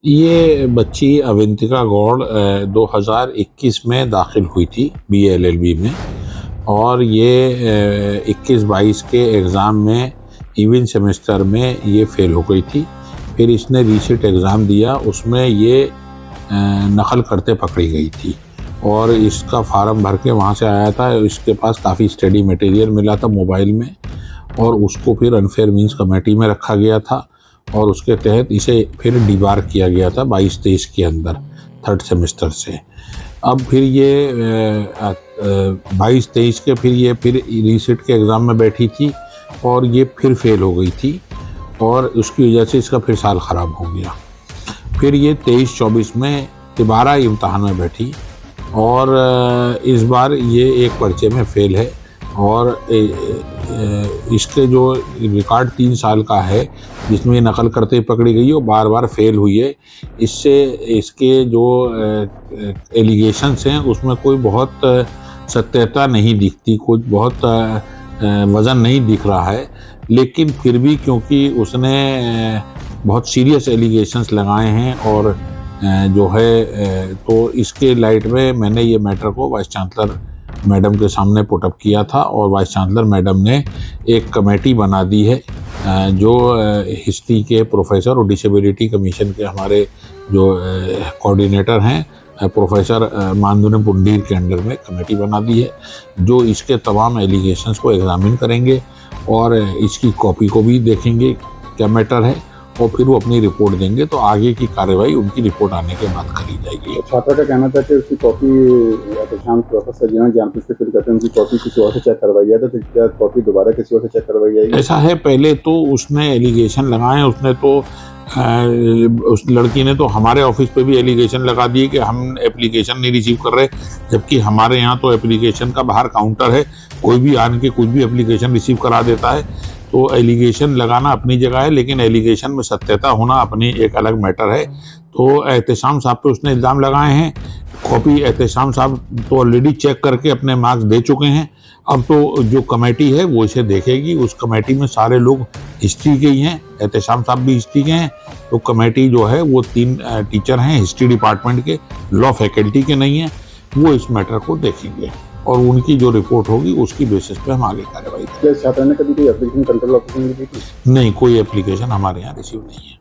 ये बच्ची अवंतिका गौड़ 2021 में दाखिल हुई थी BA LLB में, और ये 21-22 के एग्ज़ाम में इवन सेमेस्टर में ये फ़ेल हो गई थी। फिर इसने रीसेट एग्ज़ाम दिया, उसमें ये नकल करते पकड़ी गई थी और इसका फार्म भर के वहाँ से आया था। इसके पास काफ़ी स्टडी मटेरियल मिला था मोबाइल में, और उसको फिर अनफेयर मीन्स कमेटी में रखा गया था और उसके तहत इसे फिर डिबार किया गया था 22-23 के अंदर 3rd सेमेस्टर से। अब फिर ये 22-23 के फिर रीसेट के एग्ज़ाम में बैठी थी और ये फिर फेल हो गई थी, और उसकी वजह से इसका फिर साल ख़राब हो गया। फिर ये 23-24 में दोबारा इम्तहान में बैठी और इस बार ये एक पर्चे में फ़ेल है, और इसके जो रिकॉर्ड 3 साल का है जिसमें ये नकल करते ही पकड़ी गई और बार बार फेल हुई है, इससे इसके जो एलिगेशंस हैं उसमें कोई बहुत सत्यता नहीं दिखती, कुछ बहुत वज़न नहीं दिख रहा है। लेकिन फिर भी क्योंकि उसने बहुत सीरियस एलिगेशंस लगाए हैं और जो है तो इसके लाइट में मैंने ये मैटर को वाइस चांसलर मैडम के सामने पुटअप किया था, और वाइस चांसलर मैडम ने एक कमेटी बना दी है जो हिस्ट्री के प्रोफेसर और डिसेबिलिटी कमीशन के हमारे जो कोऑर्डिनेटर हैं प्रोफेसर मानधुने पुंडीर के अंडर में कमेटी बना दी है, जो इसके तमाम एलिगेशंस को एग्जामिन करेंगे और इसकी कॉपी को भी देखेंगे क्या मैटर है, और फिर वो अपनी रिपोर्ट देंगे। तो आगे की कार्रवाई उनकी रिपोर्ट आने के बाद करी जाएगी। तो छात्रा का कहना था कि उसकी कॉपी शाम प्रोफेसर जी ने जानबूझ के फिर कहते हैं उनकी कॉपी किसी और से चेक करवाई जाए, तो क्या कॉपी दोबारा किसी और से चेक करवाई जाएगी? ऐसा है, पहले तो उसने एलिगेशन लगाए, उसने तो उस लड़की ने तो हमारे ऑफिस पे भी एलिगेशन लगा दिए कि हम एप्लीकेशन नहीं रिसीव कर रहे, जबकि हमारे यहाँ तो एप्लीकेशन का बाहर काउंटर है, कोई भी आन के कुछ भी एप्लीकेशन रिसीव करा देता है। तो एलिगेशन लगाना अपनी जगह है, लेकिन एलिगेशन में सत्यता होना अपनी एक अलग मैटर है। तो एहतेशाम साहब पे उसने इल्ज़ाम लगाए हैं, कॉपी एहतेशाम साहब तो ऑलरेडी चेक करके अपने मार्क्स दे चुके हैं। अब तो जो कमेटी है वो इसे देखेगी, उस कमेटी में सारे लोग हिस्ट्री के ही हैं, एहतेशाम साहब भी हिस्ट्री के हैं। तो कमेटी जो है वो 3 टीचर हैं हिस्ट्री डिपार्टमेंट के, लॉ फैकल्टी के नहीं हैं, वो इस मैटर को देखेंगे और उनकी जो रिपोर्ट होगी उसकी बेसिस पे हम आगे कार्रवाई करेंगे। छात्रा ने कभी कोई एप्लीकेशन कंट्रोल ऑफिस में दी थी? नहीं, कोई एप्लीकेशन हमारे यहाँ रिसीव नहीं है।